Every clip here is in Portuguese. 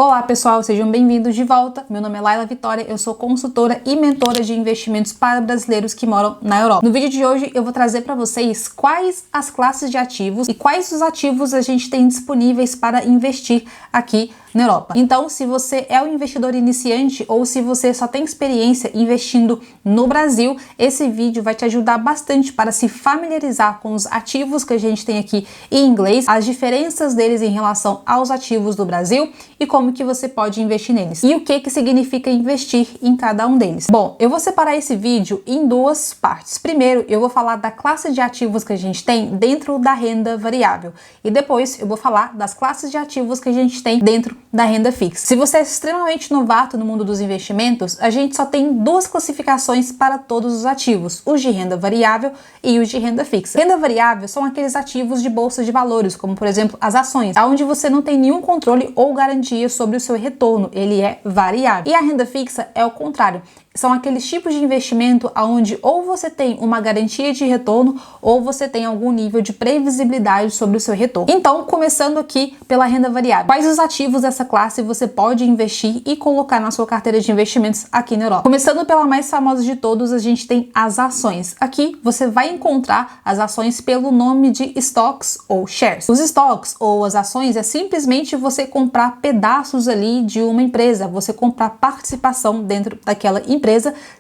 Olá pessoal, sejam bem-vindos de volta. Meu nome é Laila Vitória, eu sou consultora e mentora de investimentos para brasileiros que moram na Europa. No vídeo de hoje eu vou trazer para vocês quais as classes de ativos e quais os ativos a gente tem disponíveis para investir aqui na Europa. Então, se você é um investidor iniciante ou se você só tem experiência investindo no Brasil, esse vídeo vai te ajudar bastante para se familiarizar com os ativos que a gente tem aqui em inglês, as diferenças deles em relação aos ativos do Brasil e como que você pode investir neles. E o que significa investir em cada um deles. Bom, eu vou separar esse vídeo em duas partes. Primeiro, eu vou falar da classe de ativos que a gente tem dentro da renda variável. E depois eu vou falar das classes de ativos que a gente tem dentro da renda fixa. Se você é extremamente novato no mundo dos investimentos, a gente só tem duas classificações para todos os ativos, os de renda variável e os de renda fixa. Renda variável são aqueles ativos de bolsa de valores, como por exemplo as ações, onde você não tem nenhum controle ou garantia sobre o seu retorno, ele é variável. E a renda fixa é o contrário. São aqueles tipos de investimento onde ou você tem uma garantia de retorno ou você tem algum nível de previsibilidade sobre o seu retorno. Então, começando aqui pela renda variável. Quais os ativos dessa classe você pode investir e colocar na sua carteira de investimentos aqui na Europa? Começando pela mais famosa de todos, a gente tem as ações. Aqui você vai encontrar as ações pelo nome de stocks ou shares. Os stocks ou as ações é simplesmente você comprar pedaços ali de uma empresa, você comprar participação dentro daquela empresa,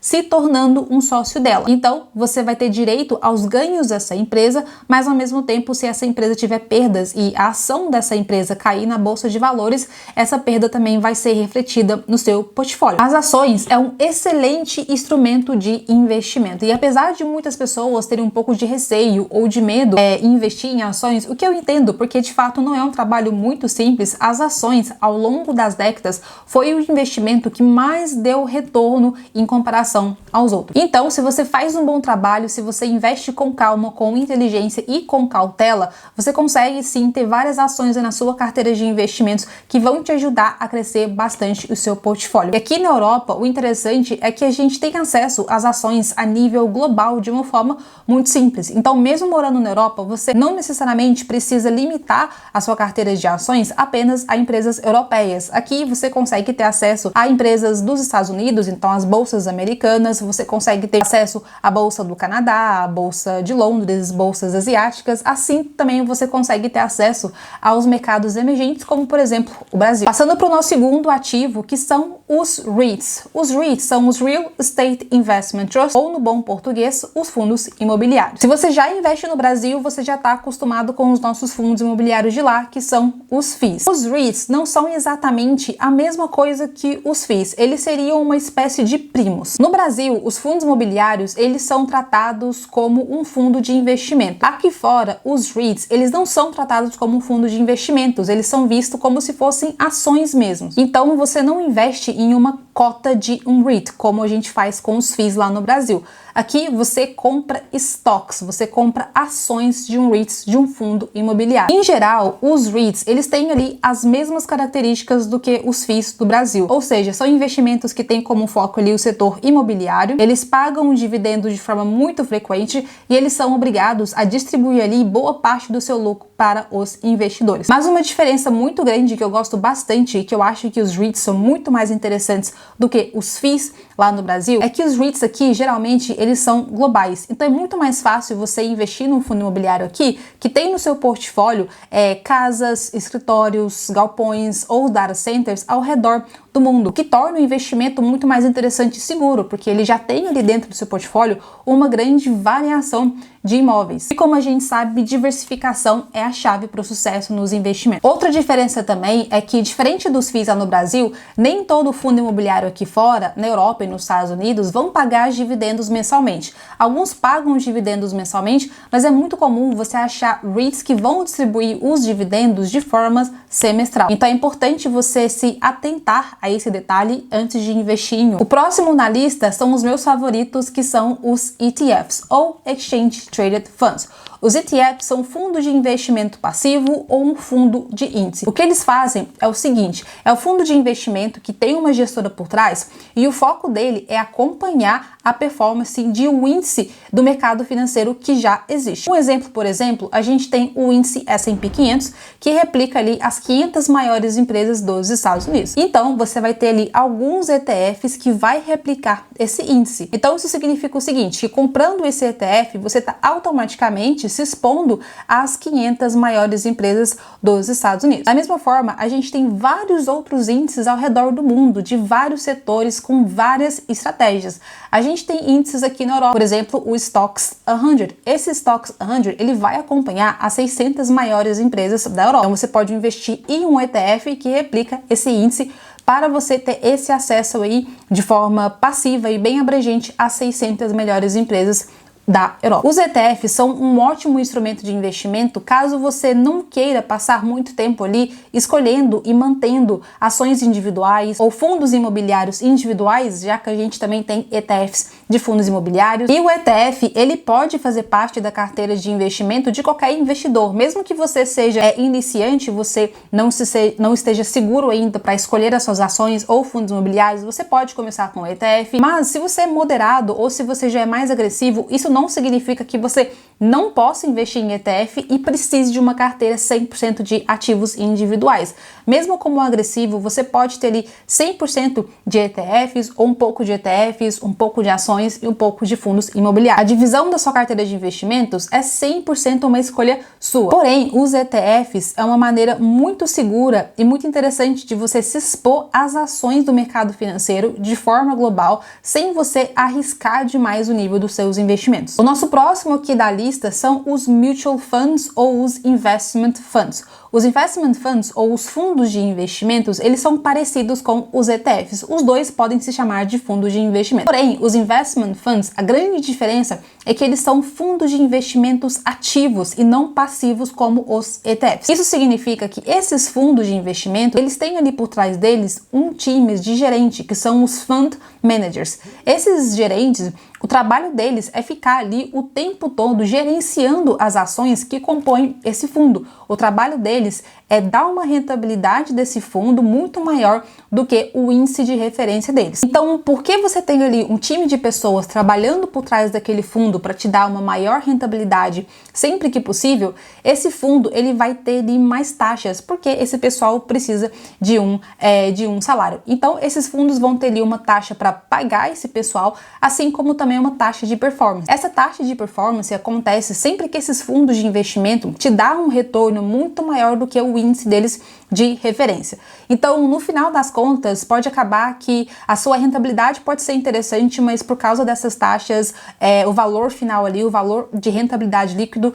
se tornando um sócio dela. Então, você vai ter direito aos ganhos dessa empresa, mas ao mesmo tempo, se essa empresa tiver perdas e a ação dessa empresa cair na bolsa de valores, essa perda também vai ser refletida no seu portfólio. As ações é um excelente instrumento de investimento. E apesar de muitas pessoas terem um pouco de receio ou de medo em investir em ações, o que eu entendo, porque de fato não é um trabalho muito simples, as ações ao longo das décadas foi o investimento que mais deu retorno em comparação aos outros. Então, se você faz um bom trabalho, se você investe com calma, com inteligência e com cautela, você consegue sim ter várias ações na sua carteira de investimentos que vão te ajudar a crescer bastante o seu portfólio. E aqui na Europa, o interessante é que a gente tem acesso às ações a nível global de uma forma muito simples. Então, mesmo morando na Europa, você não necessariamente precisa limitar a sua carteira de ações apenas a empresas europeias. Aqui você consegue ter acesso a empresas dos Estados Unidos, então as bolsas americanas, você consegue ter acesso à bolsa do Canadá, à bolsa de Londres, bolsas asiáticas, assim também você consegue ter acesso aos mercados emergentes, como por exemplo o Brasil. Passando para o nosso segundo ativo, que são os REITs. Os REITs são os Real Estate Investment Trust, ou no bom português, os fundos imobiliários. Se você já investe no Brasil, você já está acostumado com os nossos fundos imobiliários de lá, que são os FIIs. Os REITs não são exatamente a mesma coisa que os FIIs, eles seriam uma espécie de primos. No Brasil, os fundos imobiliários, eles são tratados como um fundo de investimento. Aqui fora, os REITs, eles não são tratados como um fundo de investimentos, eles são vistos como se fossem ações mesmo. Então, você não investe em uma cota de um REIT, como a gente faz com os FIIs lá no Brasil. Aqui você compra stocks, você compra ações de um REIT, de um fundo imobiliário. Em geral, os REITs, eles têm ali as mesmas características do que os FIIs do Brasil. Ou seja, são investimentos que têm como foco ali o setor imobiliário, eles pagam dividendos de forma muito frequente e eles são obrigados a distribuir ali boa parte do seu lucro para os investidores. Mas uma diferença muito grande que eu gosto bastante e que eu acho que os REITs são muito mais interessantes do que os FIIs lá no Brasil, é que os REITs aqui, geralmente, eles são globais. Então é muito mais fácil você investir num fundo imobiliário aqui, que tem no seu portfólio casas, escritórios, galpões ou data centers ao redor do mundo, o que torna o investimento muito mais interessante e seguro, porque ele já tem ali dentro do seu portfólio uma grande variação de imóveis. E como a gente sabe, diversificação é a chave para o sucesso nos investimentos. Outra diferença também é que, diferente dos FIIs lá no Brasil, nem todo fundo imobiliário aqui fora, na Europa e nos Estados Unidos, vão pagar dividendos mensalmente. Alguns pagam dividendos mensalmente, mas é muito comum você achar REITs que vão distribuir os dividendos de forma semestral. Então é importante você se atentar a esse detalhe antes de investir em um. O próximo na lista são os meus favoritos, que são os ETFs, ou Exchange Traded Funds. Os ETFs são fundos de investimento passivo ou um fundo de índice. O que eles fazem é o seguinte, é o fundo de investimento que tem uma gestora por trás e o foco dele é acompanhar a performance de um índice do mercado financeiro que já existe. Um exemplo, por exemplo, a gente tem o índice S&P 500, que replica ali as 500 maiores empresas dos Estados Unidos. Então, você vai ter ali alguns ETFs que vai replicar esse índice. Então, isso significa o seguinte, que comprando esse ETF, você está automaticamente se expondo às 500 maiores empresas dos Estados Unidos. Da mesma forma, a gente tem vários outros índices ao redor do mundo, de vários setores, com várias estratégias. A gente tem índices aqui na Europa, por exemplo, o Stoxx 100. Esse Stoxx 100, ele vai acompanhar as 600 maiores empresas da Europa. Então, você pode investir em um ETF que replica esse índice para você ter esse acesso aí de forma passiva e bem abrangente às 600 melhores empresas da Europa. Os ETFs são um ótimo instrumento de investimento caso você não queira passar muito tempo ali escolhendo e mantendo ações individuais ou fundos imobiliários individuais, já que a gente também tem ETFs de fundos imobiliários. E o ETF, ele pode fazer parte da carteira de investimento de qualquer investidor, mesmo que você seja iniciante, você não esteja seguro ainda para escolher as suas ações ou fundos imobiliários, você pode começar com o ETF, mas se você é moderado ou se você já é mais agressivo, isso não significa que você não possa investir em ETF e precise de uma carteira 100% de ativos individuais. Mesmo como agressivo, você pode ter ali 100% de ETFs ou um pouco de ETFs, um pouco de ações e um pouco de fundos imobiliários. A divisão da sua carteira de investimentos é 100% uma escolha sua. Porém, os ETFs é uma maneira muito segura e muito interessante de você se expor às ações do mercado financeiro de forma global, sem você arriscar demais o nível dos seus investimentos. O nosso próximo aqui da lista são os Mutual Funds ou os Investment Funds. Os Investment Funds ou os fundos de investimentos, eles são parecidos com os ETFs. Os dois podem se chamar de fundos de investimento. Porém, os Investment Funds, a grande diferença é que eles são fundos de investimentos ativos e não passivos como os ETFs. Isso significa que esses fundos de investimento, eles têm ali por trás deles um time de gerente, que são os Fund Managers. Esses gerentes, o trabalho deles é ficar ali o tempo todo gerenciando as ações que compõem esse fundo. O trabalho deles é dar uma rentabilidade desse fundo muito maior do que o índice de referência deles. Então, por que você tem ali um time de pessoas trabalhando por trás daquele fundo para te dar uma maior rentabilidade sempre que possível, esse fundo ele vai ter ali mais taxas, porque esse pessoal precisa de um salário. Então, esses fundos vão ter ali uma taxa para pagar esse pessoal, assim como também uma taxa de performance. Essa taxa de performance acontece sempre que esses fundos de investimento te dão um retorno muito maior do que o índice deles de referência. Então, no final das contas, pode acabar que a sua rentabilidade pode ser interessante, mas por causa dessas taxas, o valor final ali, o valor de rentabilidade líquido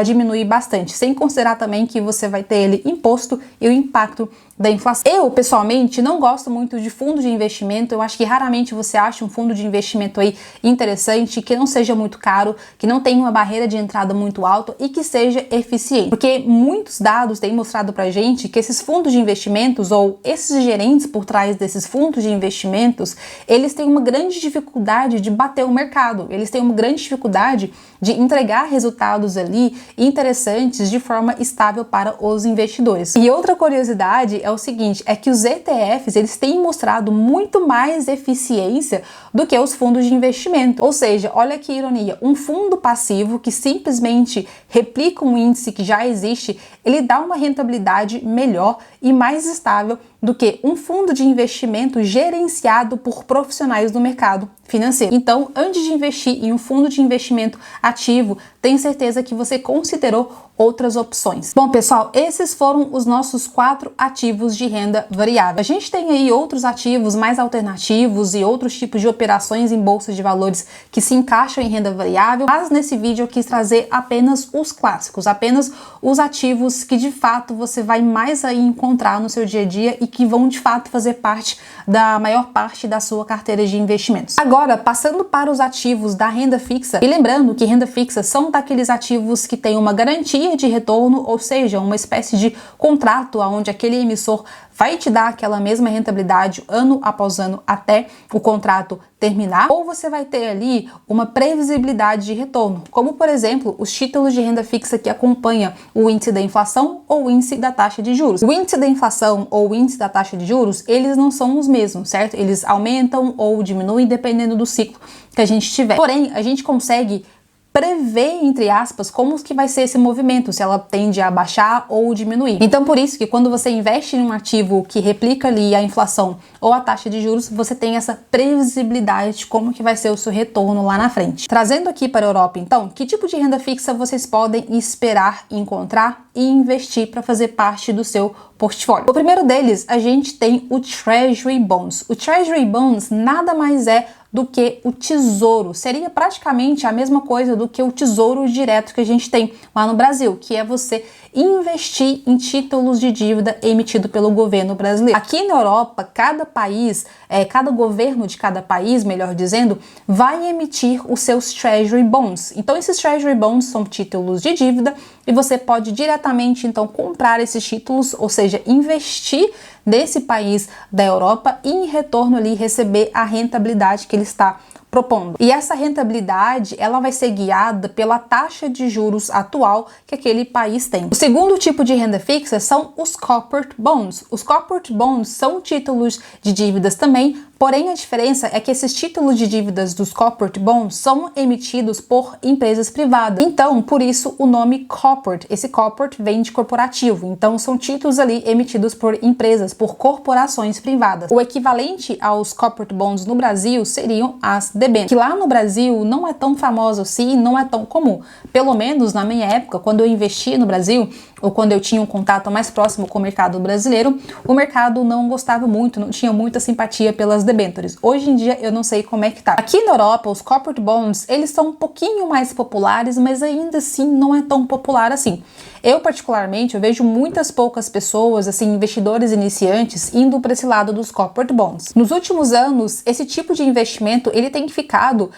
diminui bastante, sem considerar também que você vai ter ele imposto e o impacto da inflação. Eu, pessoalmente, não gosto muito de fundo de investimento. Eu acho que raramente você acha um fundo de investimento aí interessante, que não seja muito caro, que não tenha uma barreira de entrada muito alta e que seja eficiente. Porque muitos dados têm mostrado pra gente que esses fundos de investimentos ou esses gerentes por trás desses fundos de investimentos, eles têm uma grande dificuldade de bater o mercado. Eles têm uma grande dificuldade de entregar resultados ali interessantes de forma estável para os investidores. E outra curiosidade é o seguinte, é que os ETFs, eles têm mostrado muito mais eficiência do que os fundos de investimento. Ou seja, olha que ironia, um fundo passivo que simplesmente replica um índice que já existe, ele dá uma rentabilidade melhor e mais estável do que um fundo de investimento gerenciado por profissionais do mercado financeiro. Então, antes de investir em um fundo de investimento ativo, tenha certeza que você considerou outras opções. Bom, pessoal, esses foram os nossos 4 ativos de renda variável. A gente tem aí outros ativos mais alternativos e outros tipos de operações em bolsa de valores que se encaixam em renda variável, mas nesse vídeo eu quis trazer apenas os clássicos, apenas os ativos que de fato você vai mais aí encontrar no seu dia a dia e que vão de fato fazer parte da maior parte da sua carteira de investimentos. Agora, passando para os ativos da renda fixa, e lembrando que renda fixa são daqueles ativos que têm uma garantia de retorno, ou seja, uma espécie de contrato onde aquele emissor vai te dar aquela mesma rentabilidade ano após ano até o contrato terminar, ou você vai ter ali uma previsibilidade de retorno, como por exemplo os títulos de renda fixa que acompanham o índice da inflação ou o índice da taxa de juros. O índice da inflação ou o índice da taxa de juros, eles não são os mesmos, certo? Eles aumentam ou diminuem dependendo do ciclo que a gente tiver. Porém, a gente consegue prever, entre aspas, como que vai ser esse movimento, se ela tende a baixar ou diminuir. Então, por isso que quando você investe em um ativo que replica ali a inflação ou a taxa de juros, você tem essa previsibilidade de como que vai ser o seu retorno lá na frente. Trazendo aqui para a Europa, então, que tipo de renda fixa vocês podem esperar encontrar e investir para fazer parte do seu portfólio? O primeiro deles, a gente tem o Treasury Bonds. O Treasury Bonds nada mais é do que o tesouro. Seria praticamente a mesma coisa do que o tesouro direto que a gente tem lá no Brasil, que é você investir em títulos de dívida emitido pelo governo brasileiro. Aqui na Europa, cada país, cada governo de cada país, melhor dizendo, vai emitir os seus Treasury Bonds. Então, esses Treasury Bonds são títulos de dívida e você pode diretamente, então, comprar esses títulos, ou seja, investir nesse país da Europa e, em retorno ali, receber a rentabilidade que ele está propondo. E essa rentabilidade, ela vai ser guiada pela taxa de juros atual que aquele país tem. O segundo tipo de renda fixa são os corporate bonds. Os corporate bonds são títulos de dívidas também, porém a diferença é que esses títulos de dívidas dos corporate bonds são emitidos por empresas privadas. Então, por isso o nome corporate. Esse corporate vem de corporativo. Então, são títulos ali emitidos por empresas, por corporações privadas. O equivalente aos corporate bonds no Brasil seriam as debêntures, que lá no Brasil não é tão famoso assim, não é tão comum. Pelo menos na minha época, quando eu investi no Brasil, ou quando eu tinha um contato mais próximo com o mercado brasileiro, o mercado não gostava muito, não tinha muita simpatia pelas debêntures. Hoje em dia eu não sei como é que tá. Aqui na Europa, os corporate bonds, eles são um pouquinho mais populares, mas ainda assim não é tão popular assim. Eu, particularmente, eu vejo muitas poucas pessoas, assim, investidores iniciantes, indo para esse lado dos corporate bonds. Nos últimos anos, esse tipo de investimento, ele tem ficado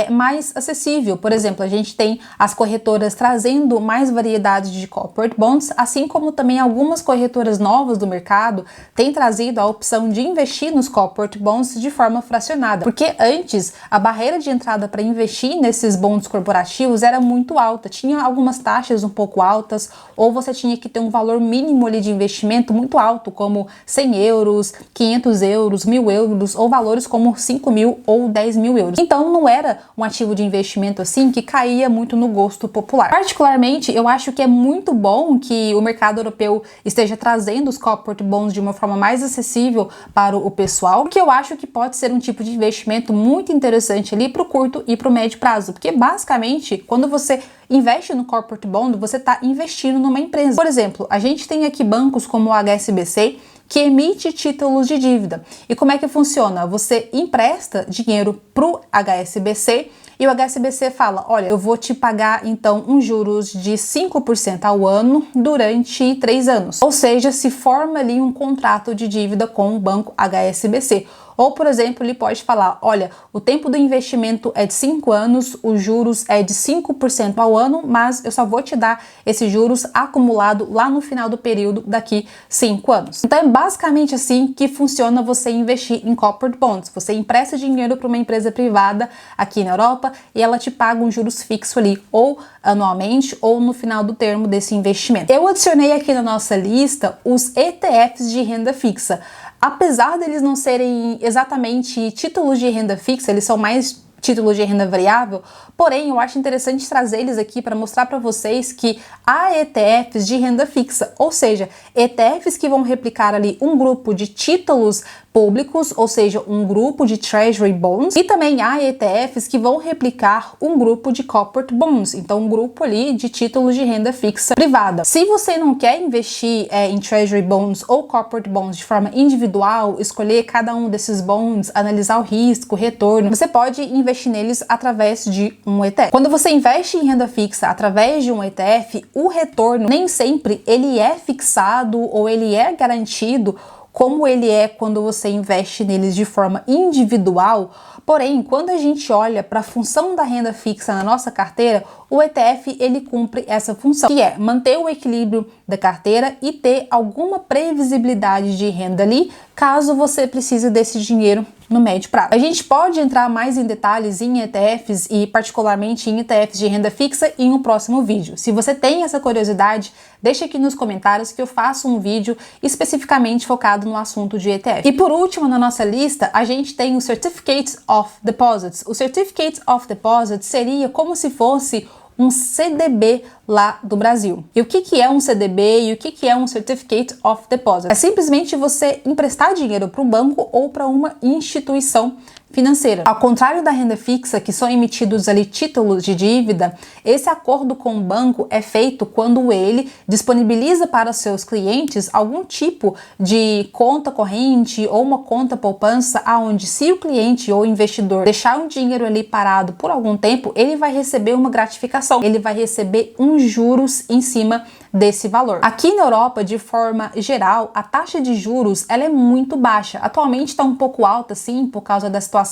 mais acessível. Por exemplo, a gente tem as corretoras trazendo mais variedade de corporate bonds, assim como também algumas corretoras novas do mercado têm trazido a opção de investir nos corporate bonds de forma fracionada. Porque antes, a barreira de entrada para investir nesses bonds corporativos era muito alta. Tinha algumas taxas um pouco altas, ou você tinha que ter um valor mínimo ali de investimento muito alto, como 100 euros, 500 euros, 1.000 euros, ou valores como 5 mil ou 10 mil euros. Então não era um ativo de investimento assim que caía muito no gosto popular. Particularmente, eu acho que é muito bom que o mercado europeu esteja trazendo os corporate bonds de uma forma mais acessível para o pessoal, porque eu acho que pode ser um tipo de investimento muito interessante ali para o curto e para o médio prazo, porque basicamente, quando você investe no corporate bond, você está investindo numa empresa. Por exemplo, a gente tem aqui bancos como o HSBC, que emite títulos de dívida. E como é que funciona? Você empresta dinheiro para o HSBC e o HSBC fala, olha, eu vou te pagar então uns juros de 5% ao ano durante 3 anos. Ou seja, se forma ali um contrato de dívida com o banco HSBC. Ou, por exemplo, ele pode falar, olha, o tempo do investimento é de 5 anos, os juros é de 5% ao ano, mas eu só vou te dar esses juros acumulado lá no final do período daqui 5 anos. Então é basicamente assim que funciona você investir em corporate bonds. Você empresta dinheiro para uma empresa privada aqui na Europa e ela te paga um juros fixo ali, ou anualmente ou no final do termo desse investimento. Eu adicionei aqui na nossa lista os ETFs de renda fixa. Apesar deles não serem exatamente títulos de renda fixa, eles são mais títulos de renda variável, porém eu acho interessante trazer eles aqui para mostrar para vocês que há ETFs de renda fixa, ou seja, ETFs que vão replicar ali um grupo de títulos públicos, ou seja, um grupo de Treasury Bonds, e também há ETFs que vão replicar um grupo de Corporate Bonds, então um grupo ali de títulos de renda fixa privada. Se você não quer investir em Treasury Bonds ou Corporate Bonds de forma individual, escolher cada um desses bonds, analisar o risco, o retorno, você pode investir neles através de um ETF. Quando você investe em renda fixa através de um ETF, o retorno nem sempre ele é fixado ou ele é garantido como ele é quando você investe neles de forma individual. Porém, quando a gente olha para a função da renda fixa na nossa carteira, o ETF ele cumpre essa função, que é manter o equilíbrio da carteira e ter alguma previsibilidade de renda ali, caso você precise desse dinheiro no médio prazo. A gente pode entrar mais em detalhes em ETFs e particularmente em ETFs de renda fixa em um próximo vídeo. Se você tem essa curiosidade, deixa aqui nos comentários que eu faço um vídeo especificamente focado no assunto de ETF. E por último, na nossa lista, a gente tem o Certificates of Deposits. O Certificates of Deposits seria como se fosse um CDB lá do Brasil. E o que é um CDB e o que é um Certificate of Deposit? É simplesmente você emprestar dinheiro para um banco ou para uma instituição financeira. Ao contrário da renda fixa, que são emitidos ali títulos de dívida, esse acordo com o banco é feito quando ele disponibiliza para os seus clientes algum tipo de conta corrente ou uma conta poupança, aonde se o cliente ou investidor deixar um dinheiro ali parado por algum tempo, ele vai receber uma gratificação, ele vai receber uns juros em cima desse valor. Aqui na Europa, de forma geral, a taxa de juros ela é muito baixa. Atualmente está um pouco alta, sim, por causa da situação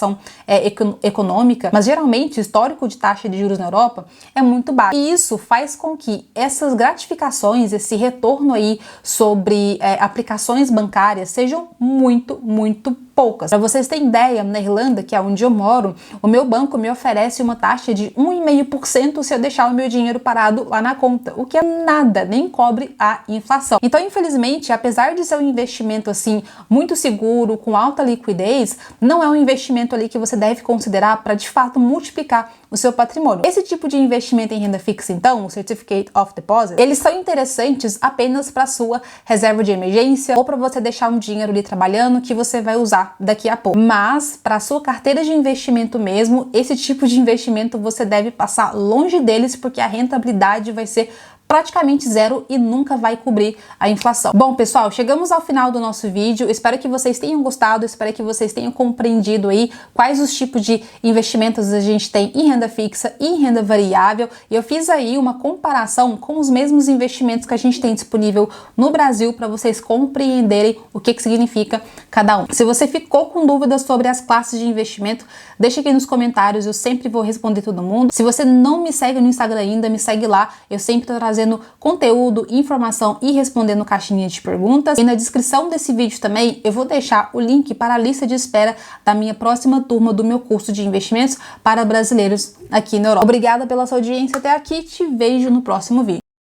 econômica, mas geralmente o histórico de taxa de juros na Europa é muito baixo. E isso faz com que essas gratificações, esse retorno aí sobre aplicações bancárias sejam muito poucas. Para vocês terem ideia, na Irlanda, que é onde eu moro, o meu banco me oferece uma taxa de 1,5% se eu deixar o meu dinheiro parado lá na conta, o que é nada, nem cobre a inflação. Então, infelizmente, apesar de ser um investimento assim muito seguro, com alta liquidez, não é um investimento ali que você deve considerar para de fato multiplicar o seu patrimônio. Esse tipo de investimento em renda fixa, então, o Certificate of Deposit, eles são interessantes apenas para sua reserva de emergência ou para você deixar um dinheiro ali trabalhando que você vai usar daqui a pouco. Mas para sua carteira de investimento mesmo, esse tipo de investimento você deve passar longe deles, porque a rentabilidade vai ser praticamente zero e nunca vai cobrir a inflação. Bom, pessoal, chegamos ao final do nosso vídeo. Espero que vocês tenham gostado, espero que vocês tenham compreendido aí quais os tipos de investimentos a gente tem em renda fixa e em renda variável. E eu fiz aí uma comparação com os mesmos investimentos que a gente tem disponível no Brasil para vocês compreenderem o que significa cada um. Se você ficou com dúvidas sobre as classes de investimento, deixa aqui nos comentários, eu sempre vou responder todo mundo. Se você não me segue no Instagram ainda, me segue lá, eu sempre tô trazendo conteúdo, informação e respondendo caixinha de perguntas. E na descrição desse vídeo também eu vou deixar o link para a lista de espera da minha próxima turma do meu curso de investimentos para brasileiros aqui na Europa. Obrigada pela sua audiência até aqui, te vejo no próximo vídeo.